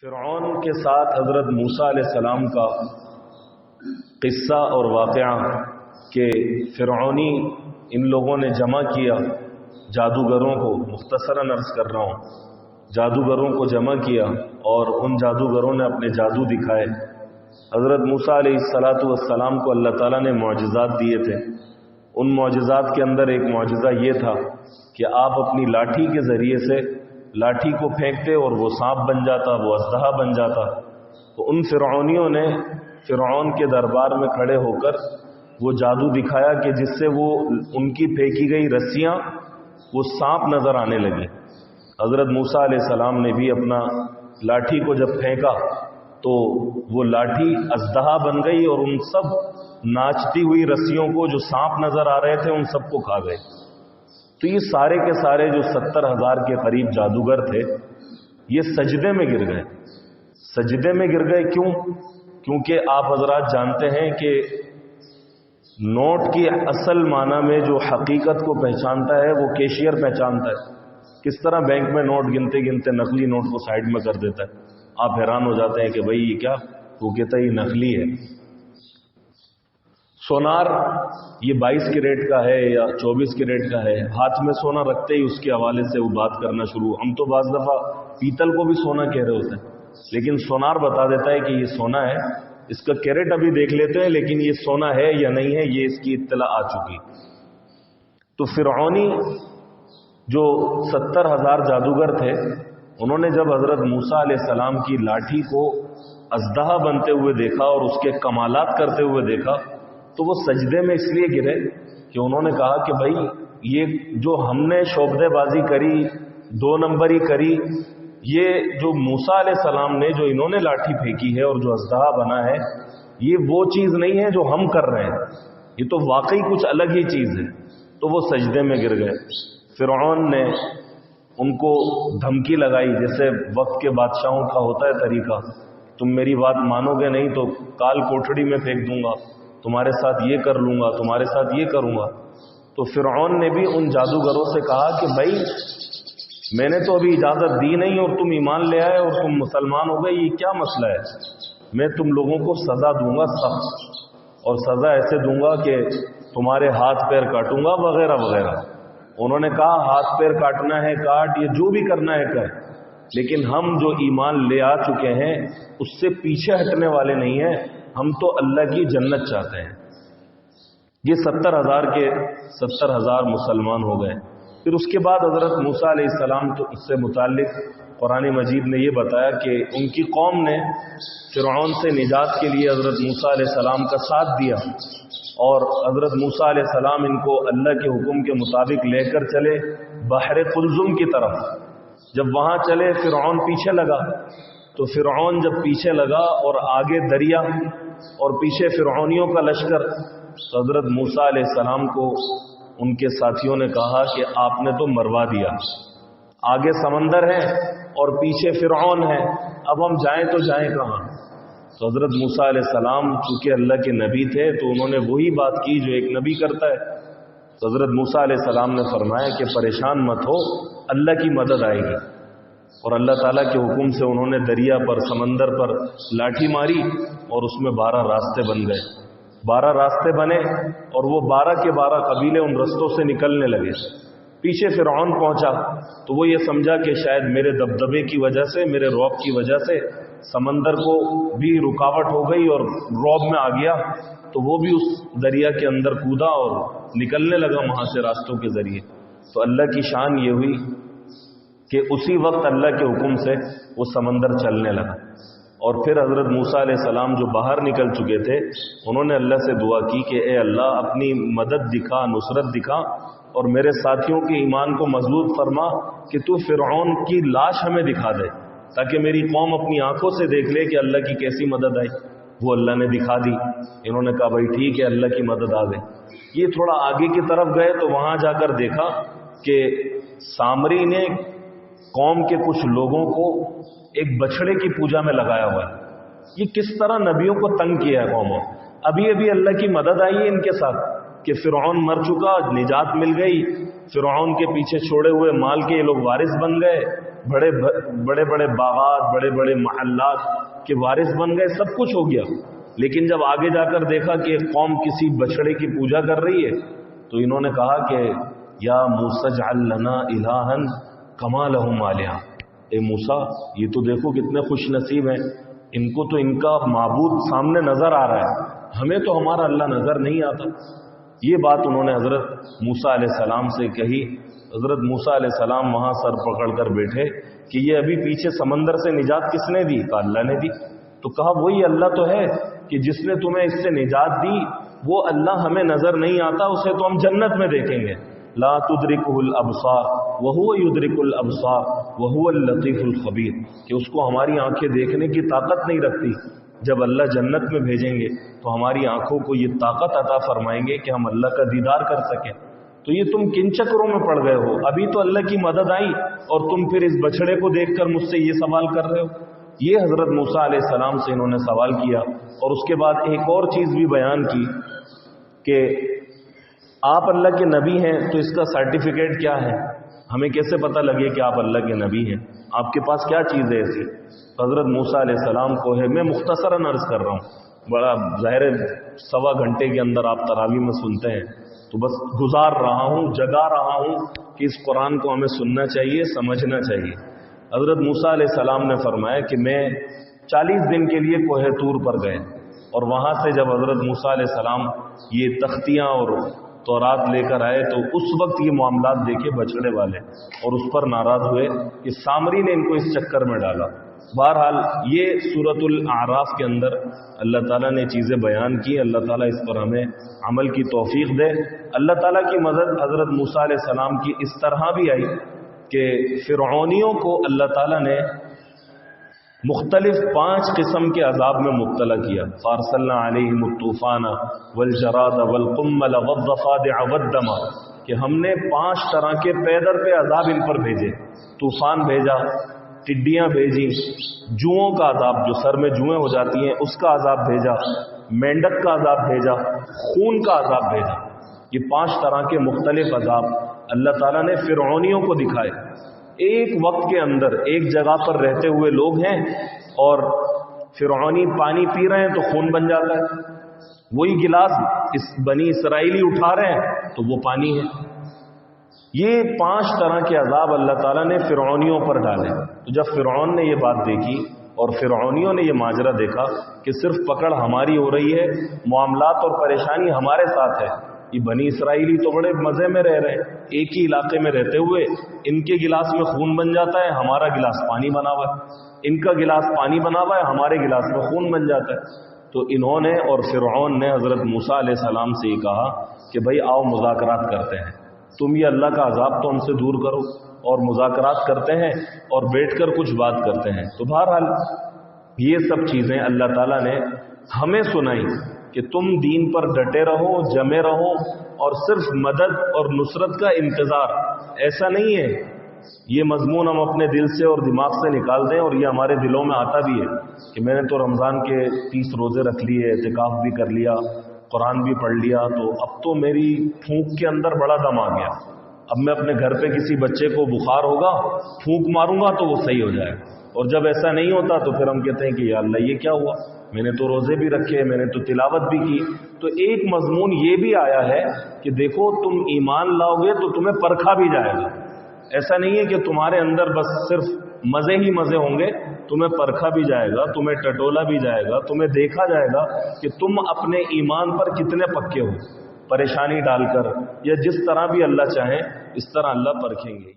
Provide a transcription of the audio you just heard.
فرعون کے ساتھ حضرت موسیٰ علیہ السلام کا قصہ اور واقعہ کہ فرعونی ان لوگوں نے جمع کیا جادوگروں کو، مختصراً عرض کر رہا ہوں، جادوگروں کو جمع کیا اور ان جادوگروں نے اپنے جادو دکھائے۔ حضرت موسیٰ علیہ السلام کو اللہ تعالیٰ نے معجزات دیے تھے۔ ان معجزات کے اندر ایک معجزہ یہ تھا کہ آپ اپنی لاٹھی کے ذریعے سے لاٹھی کو پھینکتے اور وہ سانپ بن جاتا، وہ اژدہا بن جاتا۔ تو ان فرعونیوں نے فرعون کے دربار میں کھڑے ہو کر وہ جادو دکھایا کہ جس سے وہ ان کی پھینکی گئی رسیاں وہ سانپ نظر آنے لگی۔ حضرت موسیٰ علیہ السلام نے بھی اپنا لاٹھی کو جب پھینکا تو وہ لاٹھی اژدہا بن گئی اور ان سب ناچتی ہوئی رسیوں کو جو سانپ نظر آ رہے تھے ان سب کو کھا گئے۔ تو یہ سارے کے سارے جو 70,000 کے قریب جادوگر تھے یہ سجدے میں گر گئے۔ سجدے میں گر گئے کیوں؟ کیونکہ آپ حضرات جانتے ہیں کہ نوٹ کی اصل معنی میں جو حقیقت کو پہچانتا ہے وہ کیشیئر پہچانتا ہے۔ کس طرح بینک میں نوٹ گنتے گنتے نقلی نوٹ کو سائڈ میں کر دیتا ہے، آپ حیران ہو جاتے ہیں کہ بھئی یہ کیا؟ وہ کہتا ہے یہ نقلی ہے۔ سونار یہ 22 کیرٹ کا ہے یا 24 کیرٹ کا ہے، ہاتھ میں سونا رکھتے ہی اس کے حوالے سے وہ بات کرنا شروع۔ ہم تو بعض دفعہ پیتل کو بھی سونا کہہ رہے ہوتے ہیں، لیکن سونار بتا دیتا ہے کہ یہ سونا ہے، اس کا کیرٹ ابھی دیکھ لیتے ہیں لیکن یہ سونا ہے یا نہیں ہے یہ اس کی اطلاع آ چکی۔ تو فرعونی جو 70,000 جادوگر تھے انہوں نے جب حضرت موسیٰ علیہ السلام کی لاٹھی کو اژدہا بنتے ہوئے دیکھا اور اس کے کمالات کرتے ہوئے دیکھا تو وہ سجدے میں اس لیے گرے کہ انہوں نے کہا کہ بھائی یہ جو ہم نے شعبدے بازی کری، 2 نمبری کری، یہ جو موسیٰ علیہ السلام نے جو انہوں نے لاٹھی پھینکی ہے اور جو اژدہا بنا ہے یہ وہ چیز نہیں ہے جو ہم کر رہے ہیں، یہ تو واقعی کچھ الگ ہی چیز ہے۔ تو وہ سجدے میں گر گئے۔ فرعون نے ان کو دھمکی لگائی، جیسے وقت کے بادشاہوں کا ہوتا ہے طریقہ، تم میری بات مانو گے نہیں تو کال کوٹڑی میں پھینک دوں گا، تمہارے ساتھ یہ کر لوں گا، تمہارے ساتھ یہ کروں گا۔ تو فرعون نے بھی ان جادوگروں سے کہا کہ بھائی میں نے تو ابھی اجازت دی نہیں اور تم ایمان لے آئے اور تم مسلمان ہو گئے، یہ کیا مسئلہ ہے؟ میں تم لوگوں کو سزا دوں گا سخت، اور سزا ایسے دوں گا کہ تمہارے ہاتھ پیر کاٹوں گا وغیرہ وغیرہ۔ انہوں نے کہا ہاتھ پیر کاٹنا ہے کاٹ، یہ جو بھی کرنا ہے کر، لیکن ہم جو ایمان لے آ چکے ہیں اس سے پیچھے ہٹنے والے نہیں ہیں، ہم تو اللہ کی جنت چاہتے ہیں۔ یہ 70,000 مسلمان ہو گئے۔ پھر اس کے بعد حضرت موسیٰ علیہ السلام تو اس سے متعلق قرآن مجید نے یہ بتایا کہ ان کی قوم نے فرعون سے نجات کے لیے حضرت موسیٰ علیہ السلام کا ساتھ دیا، اور حضرت موسیٰ علیہ السلام ان کو اللہ کے حکم کے مطابق لے کر چلے بحر قلزم کی طرف۔ جب وہاں چلے فرعون پیچھے لگا، تو فرعون جب پیچھے لگا اور آگے دریا اور پیچھے فرعونیوں کا لشکر، تو حضرت موسیٰ علیہ السلام کو ان کے ساتھیوں نے کہا کہ آپ نے تو مروا دیا، آگے سمندر ہے اور پیچھے فرعون ہے، اب ہم جائیں تو جائیں کہاں؟ تو حضرت موسیٰ علیہ السلام چونکہ اللہ کے نبی تھے تو انہوں نے وہی بات کی جو ایک نبی کرتا ہے۔ تو حضرت موسیٰ علیہ السلام نے فرمایا کہ پریشان مت ہو، اللہ کی مدد آئے گی۔ اور اللہ تعالیٰ کے حکم سے انہوں نے دریا پر، سمندر پر لاٹھی ماری اور اس میں 12 راستے بن گئے۔ 12 راستے بنے اور وہ 12 کے 12 قبیلے ان رستوں سے نکلنے لگے۔ پیچھے فرعون پہنچا تو وہ یہ سمجھا کہ شاید میرے دبدبے کی وجہ سے، میرے رعب کی وجہ سے سمندر کو بھی رکاوٹ ہو گئی اور رعب میں آ گیا، تو وہ بھی اس دریا کے اندر کودا اور نکلنے لگا وہاں سے راستوں کے ذریعے۔ تو اللہ کی شان یہ ہوئی کہ اسی وقت اللہ کے حکم سے وہ سمندر چلنے لگا۔ اور پھر حضرت موسیٰ علیہ السلام جو باہر نکل چکے تھے انہوں نے اللہ سے دعا کی کہ اے اللہ اپنی مدد دکھا، نصرت دکھا، اور میرے ساتھیوں کے ایمان کو مضبوط فرما کہ تو فرعون کی لاش ہمیں دکھا دے تاکہ میری قوم اپنی آنکھوں سے دیکھ لے کہ اللہ کی کیسی مدد آئی۔ وہ اللہ نے دکھا دی۔ انہوں نے کہا بھائی ٹھیک ہے، اللہ کی مدد آ گئی۔ یہ تھوڑا آگے کی طرف گئے تو وہاں جا کر دیکھا کہ سامری نے قوم کے کچھ لوگوں کو ایک بچھڑے کی پوجا میں لگایا ہوا ہے۔ یہ کس طرح نبیوں کو تنگ کیا ہے قوموں۔ ابھی ابھی اللہ کی مدد آئی ہے ان کے ساتھ کہ فرعون مر چکا، نجات مل گئی، فرعون کے پیچھے چھوڑے ہوئے مال کے یہ لوگ وارث بن گئے، بڑے بڑے باغات، بڑے بڑے محلات کے وارث بن گئے، سب کچھ ہو گیا۔ لیکن جب آگے جا کر دیکھا کہ ایک قوم کسی بچڑے کی پوجا کر رہی ہے تو انہوں نے کہا کہ یا موسیٰ اجعل لنا الہا کما لہم آلہہ، اے موسیٰ یہ تو دیکھو کتنے خوش نصیب ہیں، ان کو تو ان کا معبود سامنے نظر آ رہا ہے، ہمیں تو ہمارا اللہ نظر نہیں آتا۔ یہ بات انہوں نے حضرت موسیٰ علیہ السلام سے کہی۔ حضرت موسیٰ علیہ السلام وہاں سر پکڑ کر بیٹھے کہ یہ ابھی پیچھے سمندر سے نجات کس نے دی؟ کہا اللہ نے دی۔ تو کہا وہی اللہ تو ہے کہ جس نے تمہیں اس سے نجات دی، وہ اللہ ہمیں نظر نہیں آتا، اسے تو ہم جنت میں دیکھیں گے۔ لا تدرکہ الابصار وہو یدرک الابصار وہو اللطیف الخبیر، کہ اس کو ہماری آنکھیں دیکھنے کی طاقت نہیں رکھتی، جب اللہ جنت میں بھیجیں گے تو ہماری آنکھوں کو یہ طاقت عطا فرمائیں گے کہ ہم اللہ کا دیدار کر سکیں۔ تو یہ تم کن چکروں میں پڑ گئے ہو؟ ابھی تو اللہ کی مدد آئی اور تم پھر اس بچڑے کو دیکھ کر مجھ سے یہ سوال کر رہے ہو۔ یہ حضرت موسیٰ علیہ السلام سے انہوں نے سوال کیا، اور اس کے بعد ایک اور چیز بھی بیان کی کہ آپ اللہ کے نبی ہیں تو اس کا سرٹیفکیٹ کیا ہے، ہمیں کیسے پتہ لگے کہ آپ اللہ کے نبی ہیں، آپ کے پاس کیا چیز ہے ایسی؟ حضرت موسیٰ علیہ السلام کو ہے، میں مختصراً عرض کر رہا ہوں، بڑا ظاہر سوا گھنٹے کے اندر آپ تراویح میں سنتے ہیں، تو بس گزار رہا ہوں، جگا رہا ہوں کہ اس قرآن کو ہمیں سننا چاہیے، سمجھنا چاہیے۔ حضرت موسیٰ علیہ السلام نے فرمایا کہ میں 40 دن کے لیے کوہ طور پر گئے، اور وہاں سے جب حضرت موسیٰ علیہ السلام یہ تختیاں اور تورات لے کر آئے تو اس وقت یہ معاملات دیکھے بچڑے والے، اور اس پر ناراض ہوئے کہ سامری نے ان کو اس چکر میں ڈالا۔ بہرحال یہ سورۃ الاعراف کے اندر اللہ تعالیٰ نے چیزیں بیان کی، اللہ تعالیٰ اس پر ہمیں عمل کی توفیق دے۔ اللہ تعالیٰ کی مدد حضرت موسیٰ علیہ السلام کی اس طرح بھی آئی کہ فرعونیوں کو اللہ تعالیٰ نے مختلف 5 قسم کے عذاب میں مبتلا کیا۔ فارسلنا علیہم الطوفان والجراد والقمل والضفادع والدم، کہ ہم نے 5 طرح کے پے در پہ عذاب ان پر بھیجے۔ طوفان بھیجا، ٹڈیاں بھیجی، جوؤں کا عذاب، جو سر میں جوئیں ہو جاتی ہیں اس کا عذاب بھیجا، مینڈک کا عذاب بھیجا، خون کا عذاب بھیجا۔ یہ 5 طرح کے مختلف عذاب اللہ تعالیٰ نے فرعونیوں کو دکھائے۔ ایک وقت کے اندر ایک جگہ پر رہتے ہوئے لوگ ہیں اور فرعونی پانی پی رہے ہیں تو خون بن جاتا ہے، وہی گلاس اس بنی اسرائیلی اٹھا رہے ہیں تو وہ پانی ہے۔ یہ 5 طرح کے عذاب اللہ تعالیٰ نے فرعونیوں پر ڈالے۔ تو جب فرعون نے یہ بات دیکھی اور فرعونیوں نے یہ ماجرا دیکھا کہ صرف پکڑ ہماری ہو رہی ہے، معاملات اور پریشانی ہمارے ساتھ ہے، یہ بنی اسرائیلی تو بڑے مزے میں رہ رہے ہیں، ایک ہی علاقے میں رہتے ہوئے ان کے گلاس میں خون بن جاتا ہے، ہمارا گلاس پانی بنا ہوا ہے، ان کا گلاس پانی بنا ہوا ہے، ہمارے گلاس میں خون بن جاتا ہے۔ تو انہوں نے اور فرعون نے حضرت موسیٰ علیہ السلام سے یہ کہا کہ بھائی آؤ مذاکرات کرتے ہیں، تم یہ اللہ کا عذاب تو ہم سے دور کرو، اور مذاکرات کرتے ہیں اور بیٹھ کر کچھ بات کرتے ہیں۔ تو بہرحال یہ سب چیزیں اللہ تعالیٰ نے ہمیں سنائی کہ تم دین پر ڈٹے رہو، جمے رہو، اور صرف مدد اور نصرت کا انتظار۔ ایسا نہیں ہے، یہ مضمون ہم اپنے دل سے اور دماغ سے نکال دیں، اور یہ ہمارے دلوں میں آتا بھی ہے کہ میں نے تو رمضان کے 30 روزے رکھ لیے، اعتکاف بھی کر لیا، قرآن بھی پڑھ لیا، تو اب تو میری پھونک کے اندر بڑا دم آ گیا، اب میں اپنے گھر پہ کسی بچے کو بخار ہوگا، پھونک ماروں گا تو وہ صحیح ہو جائے۔ اور جب ایسا نہیں ہوتا تو پھر ہم کہتے ہیں کہ یا اللہ یہ کیا ہوا، میں نے تو روزے بھی رکھے، میں نے تو تلاوت بھی کی۔ تو ایک مضمون یہ بھی آیا ہے کہ دیکھو تم ایمان لاؤ گے تو تمہیں پرکھا بھی جائے گا، ایسا نہیں ہے کہ تمہارے اندر بس صرف مزے ہی مزے ہوں گے، تمہیں پرکھا بھی جائے گا، تمہیں ٹٹولا بھی جائے گا، تمہیں دیکھا جائے گا کہ تم اپنے ایمان پر کتنے پکے ہو، پریشانی ڈال کر یا جس طرح بھی اللہ چاہے اس طرح اللہ پرکھیں گے۔